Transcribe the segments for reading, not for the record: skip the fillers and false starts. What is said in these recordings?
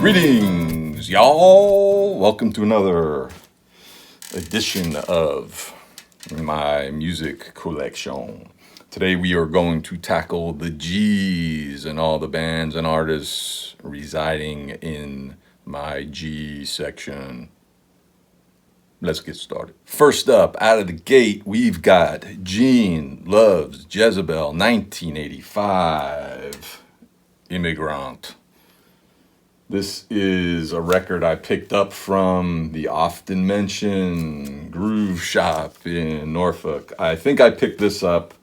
Greetings, y'all. Welcome to another edition of my music collection. Today we are going to tackle the G's and all the bands and artists residing in my G section. Let's get started. First up, out of the gate, we've got Gene Loves Jezebel, 1985, Immigrant. This is a record I picked up from the often mentioned Groove Shop in Norfolk. I think I picked this up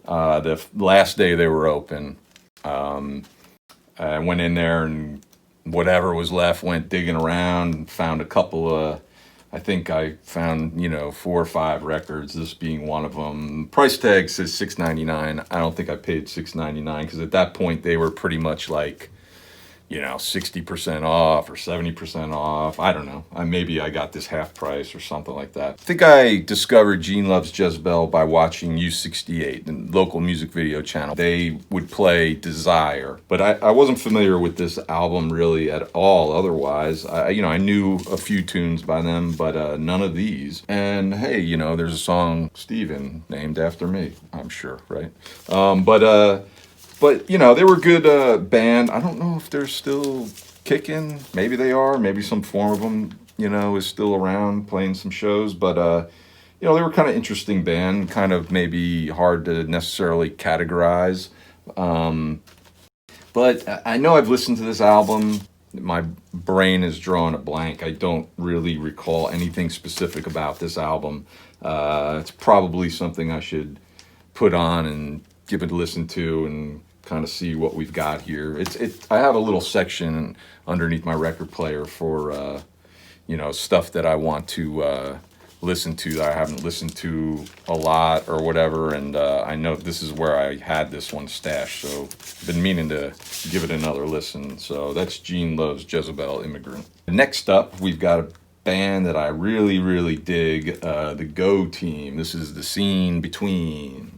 the last day they were open. I went in there and whatever was left, went digging around, found a couple of, I think I found, 4 or 5 records, this being one of them. Price tag says $6.99. I don't think I paid $6.99 because at that point they were pretty much like, 60% off or 70% off. I don't know. Maybe I got this half price or something like that. I think I discovered Gene Loves Jezebel by watching U68, the local music video channel. They would play Desire, but I wasn't familiar with this album really at all otherwise. I knew a few tunes by them, but none of these. And hey, there's a song, Steven, named after me, I'm sure, right? But, they were a good band. I don't know if they're still kicking. Maybe they are. Maybe some form of them, is still around playing some shows. But, they were kind of interesting band, kind of maybe hard to necessarily categorize. But I know I've listened to this album. My brain is drawing a blank. I don't really recall anything specific about this album. It's probably something I should put on and give it a listen to and kind of see what we've got here. I have a little section underneath my record player for stuff that I want to listen to that I haven't listened to a lot or whatever, and I know this is where I had this one stashed, so I've been meaning to give it another listen. So that's Gene Loves Jezebel, Immigrant. Next up, we've got a band that I really, really dig, the Go Team. This is The Scene Between.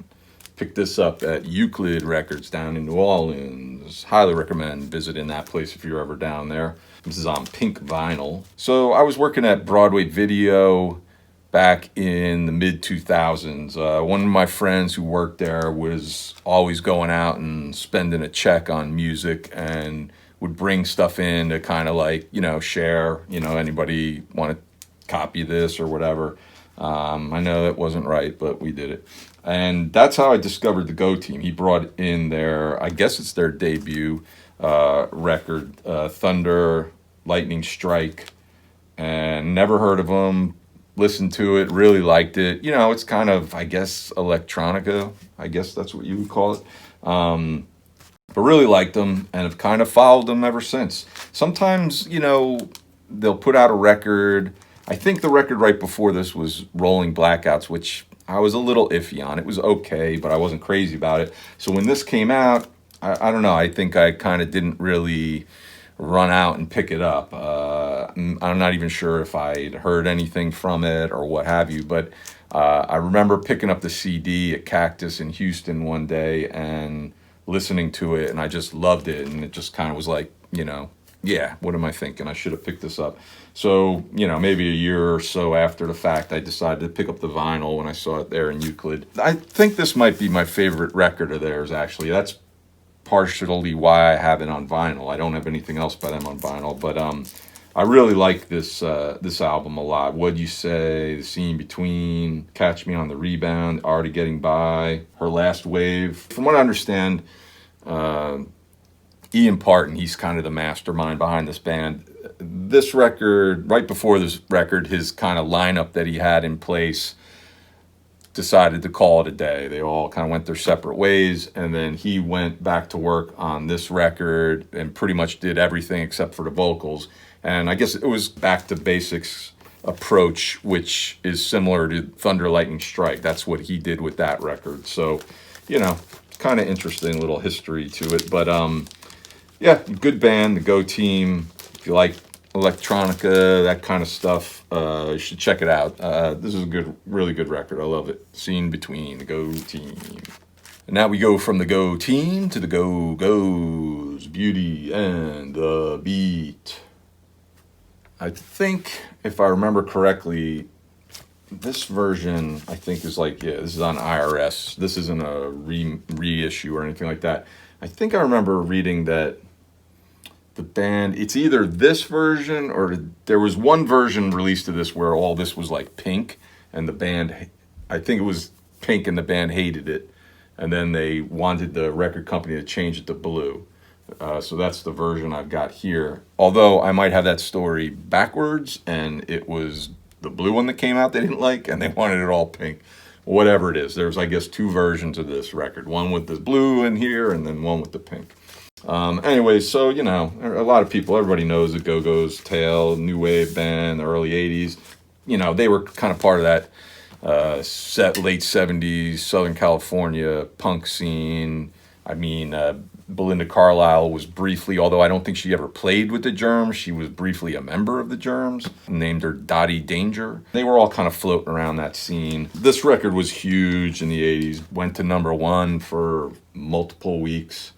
Picked this up at Euclid Records down in New Orleans. Highly recommend visiting that place if you're ever down there. This is on pink vinyl. So I was working at Broadway Video back in the mid-2000s. One of my friends who worked there was always going out and spending a check on music and would bring stuff in to kind of like, share, anybody want to copy this or whatever. I know that wasn't right, but we did it. And that's how I discovered the Go Team. He brought in I guess it's their debut record, Thunder, Lightning Strike, and never heard of them. Listened to it, really liked it. It's kind of, I guess, electronica. I guess that's what you would call it. But really liked them and have kind of followed them ever since. Sometimes, they'll put out a record. I think the record right before this was Rolling Blackouts, which I was a little iffy on. It was okay, but I wasn't crazy about it. So when this came out, I don't know. I think I kind of didn't really run out and pick it up. I'm not even sure if I'd heard anything from it or what have you, but I remember picking up the CD at Cactus in Houston one day and listening to it, and I just loved it, and it just kind of was like, yeah, what am I thinking? I should have picked this up. So, maybe a year or so after the fact, I decided to pick up the vinyl when I saw it there in Euclid. I think this might be my favorite record of theirs, actually. That's partially why I have it on vinyl. I don't have anything else by them on vinyl, but I really like this album a lot. What'd You Say, The Scene Between, Catch Me on the Rebound, Already Getting By, Her Last Wave. From what I understand, Ian Parton, he's kind of the mastermind behind this band. This record, right before this record, his kind of lineup that he had in place decided to call it a day. They all kind of went their separate ways, and then he went back to work on this record and pretty much did everything except for the vocals. And I guess it was back to basics approach, which is similar to Thunder, Lightning Strike. That's what he did with that record. So, kind of interesting little history to it. But yeah, good band, the Go Team. If you like electronica, that kind of stuff, you should check it out. This is a really good record. I love it. Scene Between, the Go Team. And now we go from the Go team to the Go Go's, Beauty and the Beat. I think, if I remember correctly, this version, I think, is like, yeah, this is on IRS. This isn't a reissue or anything like that. I think I remember reading that the band, it's either this version or there was one version released of this where all this was like pink, and the band, I think it was pink and the band hated it. And then they wanted the record company to change it to blue. So that's the version I've got here. Although I might have that story backwards, and it was the blue one that came out they didn't like, and they wanted it all pink. Whatever it is, there's, I guess, two versions of this record. One with the blue in here, and then one with the pink. Anyway, so, you know, a lot of people, everybody knows the Go-Go's Tail, new wave band, the early 80s. You know, they were kind of part of that late 70s Southern California punk scene. I mean, Belinda Carlisle was briefly, although I don't think she ever played with the Germs, she was briefly a member of the Germs, named her Dottie Danger. They were all kind of floating around that scene. This record was huge in the 80s, went to #1 for multiple weeks.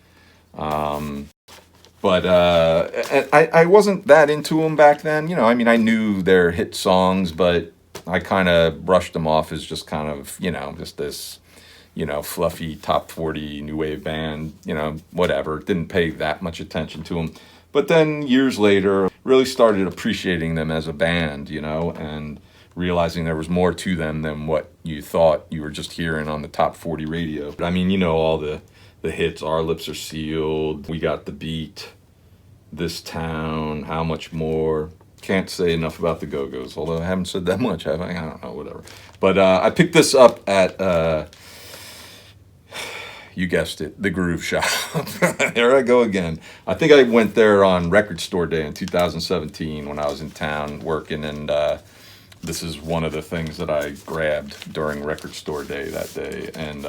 But I wasn't that into them back then. You know, I mean, I knew their hit songs, but I kind of brushed them off as just kind of, you know, just this, you know, fluffy top 40 new wave band, you know, whatever. Didn't pay that much attention to them. But then years later, really started appreciating them as a band, you know, and realizing there was more to them than what you thought you were just hearing on the top 40 radio. I mean, you know, all the hits, Our Lips Are Sealed, We Got the Beat, This Town, How Much More. Can't say enough about the Go-Go's, although I haven't said that much, have I? I don't know, whatever. But I picked this up at, you guessed it, the Groove Shop. There I go again. I think I went there on Record Store Day in 2017 when I was in town working, and this is one of the things that I grabbed during Record Store Day that day, and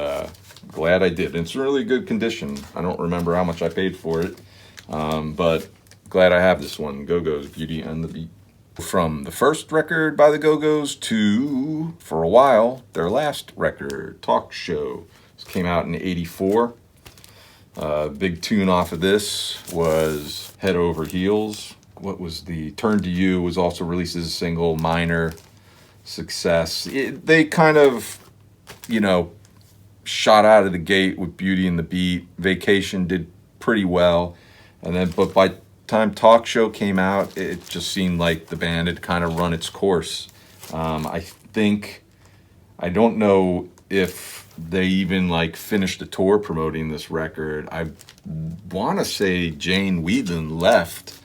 glad I did. It's in really good condition. I don't remember how much I paid for it, but glad I have this one, Go-Go's, Beauty and the Beat. From the first record by the Go-Go's to, for a while, their last record, Talk Show. This came out in '84. Big tune off of this was Head Over Heels. What was the Turn to You was also released as a single, minor success. They kind of, you know, shot out of the gate with Beauty and the Beat. Vacation did pretty well. And then, but by the time Talk Show came out, it just seemed like the band had kind of run its course. I don't know if they even like finished the tour promoting this record. I want to say Jane Wiedlin left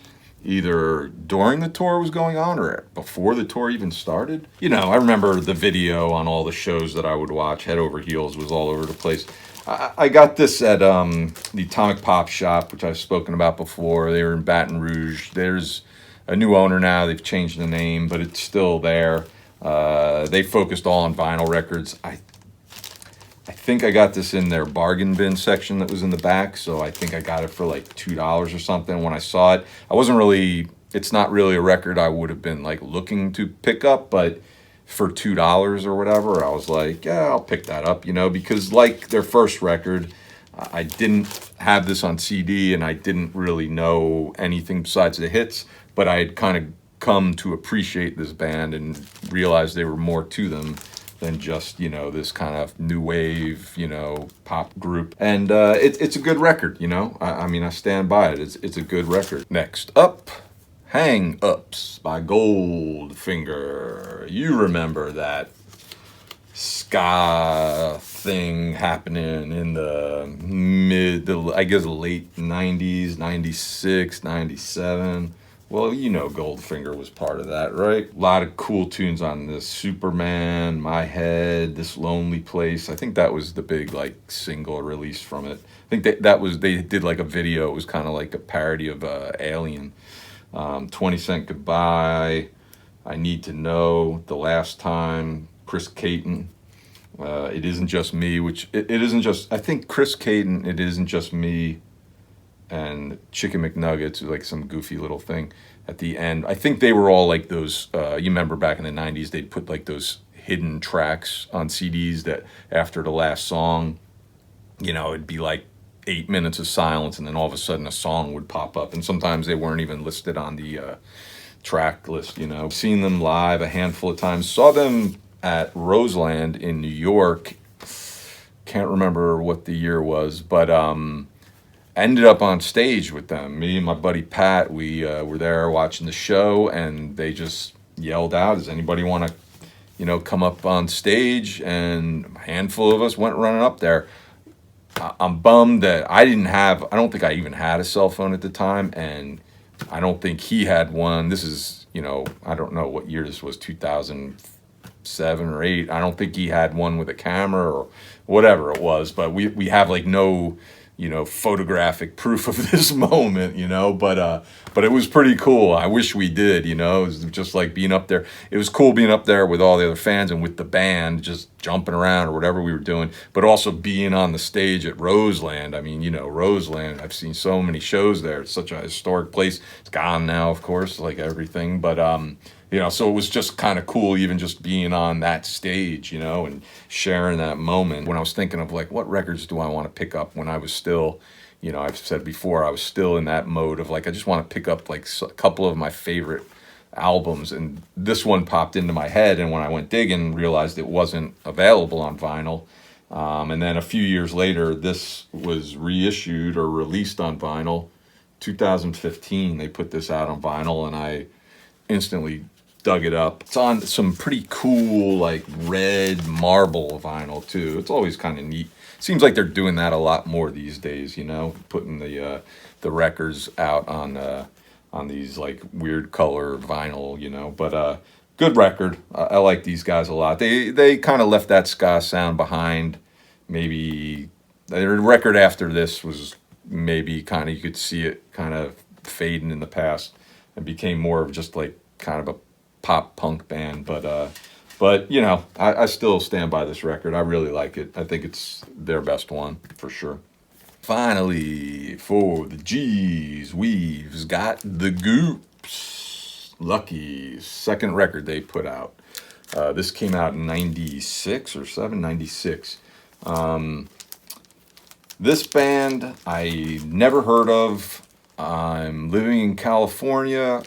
either during the tour was going on or before the tour even started. You know, I remember the video on all the shows that I would watch. Head Over Heels was all over the place. I got this at the Atomic Pop Shop, which I've spoken about before. They were in Baton Rouge. There's a new owner now. They've changed the name, but it's still there. They focused all on vinyl records. I think I got this in their bargain bin section that was in the back, so I think I got it for like $2 or something when I saw it. It's not really a record I would have been like looking to pick up, but for $2 or whatever, I was like, yeah, I'll pick that up, you know, because like their first record, I didn't have this on CD and I didn't really know anything besides the hits, but I had kind of come to appreciate this band and realized there were more to them than just, you know, this kind of new wave, you know, pop group. And it's a good record, you know. I mean, I stand by it. It's a good record. Next up, Hang Ups by Goldfinger. You remember that ska thing happening in the late 90s, 96, 97. Well, you know Goldfinger was part of that, right? A lot of cool tunes on this. Superman, My Head, This Lonely Place. I think that was the big like single release from it. I think they did like a video. It was kind of like a parody of Alien. 20 Cent Goodbye, I Need to Know, The Last Time, Chris Caton. It Isn't Just Me, which it isn't just, I think Chris Caton, It Isn't Just Me, and Chicken McNuggets, like some goofy little thing at the end. I think they were all like those, you remember back in the 90s, they'd put like those hidden tracks on CDs that after the last song, it'd be like 8 minutes of silence, and then all of a sudden a song would pop up, and sometimes they weren't even listed on the track list. Seen them live a handful of times. Saw them at Roseland in New York. Can't remember what the year was, but ended up on stage with them. Me and my buddy Pat, we were there watching the show, and they just yelled out, "Does anybody want to, come up on stage?" And a handful of us went running up there. I'm bummed that I don't think I even had a cell phone at the time, and I don't think he had one. This is, I don't know what year this was, 2007 or 8. I don't think he had one with a camera or whatever it was, but we have like no, photographic proof of this moment, but it was pretty cool. I wish we did, it was just like being up there. It was cool being up there with all the other fans and with the band, just jumping around or whatever we were doing, but also being on the stage at Roseland. I mean, Roseland, I've seen so many shows there. It's such a historic place. It's gone now, of course, like everything, but, so it was just kind of cool even just being on that stage, and sharing that moment. When I was thinking of like, what records do I want to pick up when I was still, I've said before, I was still in that mode of like, I just want to pick up like a couple of my favorite albums. And this one popped into my head. And when I went digging, realized it wasn't available on vinyl. And then a few years later, this was reissued or released on vinyl. 2015, they put this out on vinyl, and I instantly dug it up. It's on some pretty cool like red marble vinyl too. It's always kind of neat. Seems like they're doing that a lot more these days, putting the records out on these like weird color vinyl, but good record. I like these guys a lot. They kind of left that ska sound behind. Maybe their record after this was maybe kind of, you could see it kind of fading in the past and became more of just like kind of a pop punk band, but I still stand by this record. I really like it. I think it's their best one for sure. Finally, for the G's, we've got the Goops. Lucky's second record they put out. This came out in 96 or 7, 96. This band I never heard of. I'm living in California.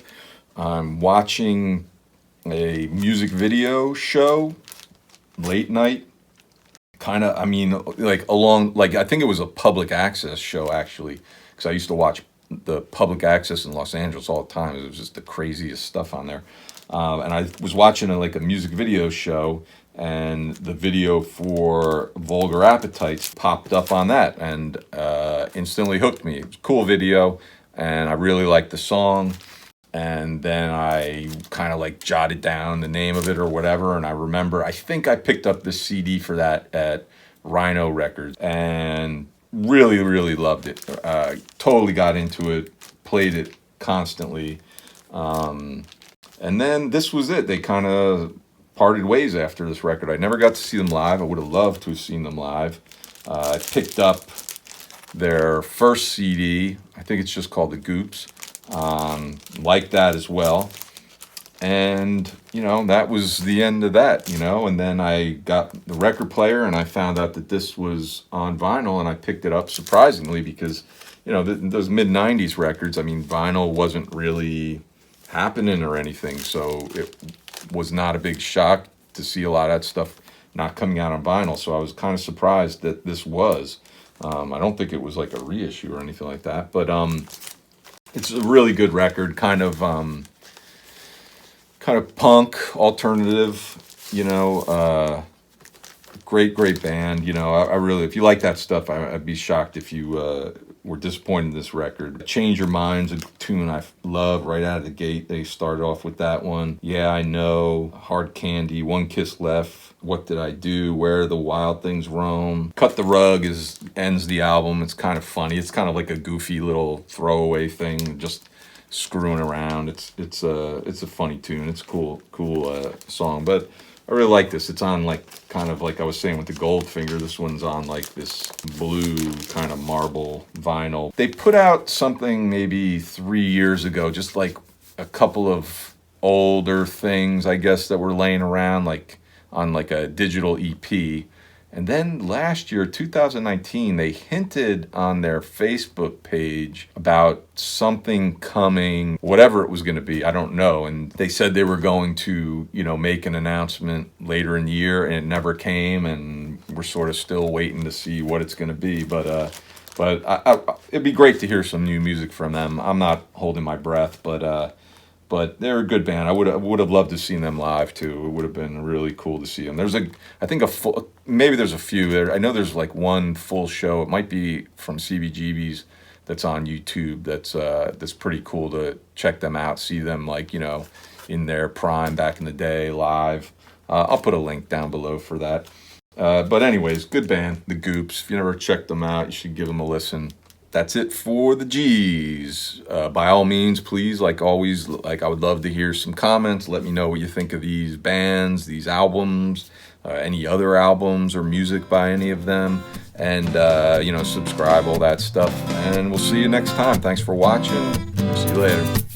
I'm watching a music video show late night, kind of. I mean, like I think it was a public access show actually, because I used to watch the public access in Los Angeles all the time. It was just the craziest stuff on there, and I was watching a music video show, and the video for Vulgar Appetites popped up on that, and instantly hooked me. It was a cool video, and I really liked the song. And then I kind of like jotted down the name of it or whatever. And I remember, I think I picked up this CD for that at Rhino Records and really, really loved it. Totally got into it, played it constantly. And then this was it. They kind of parted ways after this record. I never got to see them live. I would have loved to have seen them live. I picked up their first CD. I think it's just called the Goops. Like that as well, and that was the end of that. And then I got the record player, and I found out that this was on vinyl, and I picked it up surprisingly because those mid-90s records, I mean, vinyl wasn't really happening or anything, so it was not a big shock to see a lot of that stuff not coming out on vinyl. So I was kind of surprised that this was. I don't think it was like a reissue or anything like that, but it's a really good record, kind of punk, alternative, great band. I really, if you like that stuff, I'd be shocked if you were disappointed in this record. Change Your Mind's a tune I love right out of the gate. They started off with that one. Yeah, I Know, Hard Candy, One Kiss Left, What Did I Do, Where the Wild Things Roam. Cut the Rug ends the album. It's kind of funny. It's kind of like a goofy little throwaway thing, just screwing around. It's a funny tune. It's a cool song, but I really like this. It's on kind of like I was saying with the Goldfinger. This one's on this blue kind of marble vinyl. They put out something maybe 3 years ago, just like a couple of older things, I guess, that were laying around on a digital EP. And then last year, 2019, they hinted on their Facebook page about something coming, whatever it was going to be, I don't know. And they said they were going to, make an announcement later in the year, and it never came. And we're sort of still waiting to see what it's going to be. But it'd be great to hear some new music from them. I'm not holding my breath, but they're a good band. I would have loved to see them live too. It would have been really cool to see them. I think maybe there's a few there. I know there's like one full show. It might be from CBGB's that's on YouTube. That's pretty cool to check them out, see them in their prime back in the day live. I'll put a link down below for that. But anyways, good band, the Goops. If you never checked them out, you should give them a listen. That's it for the G's. By all means, please, like always, I would love to hear some comments. Let me know what you think of these bands, these albums, any other albums or music by any of them. And, subscribe, all that stuff. And we'll see you next time. Thanks for watching. See you later.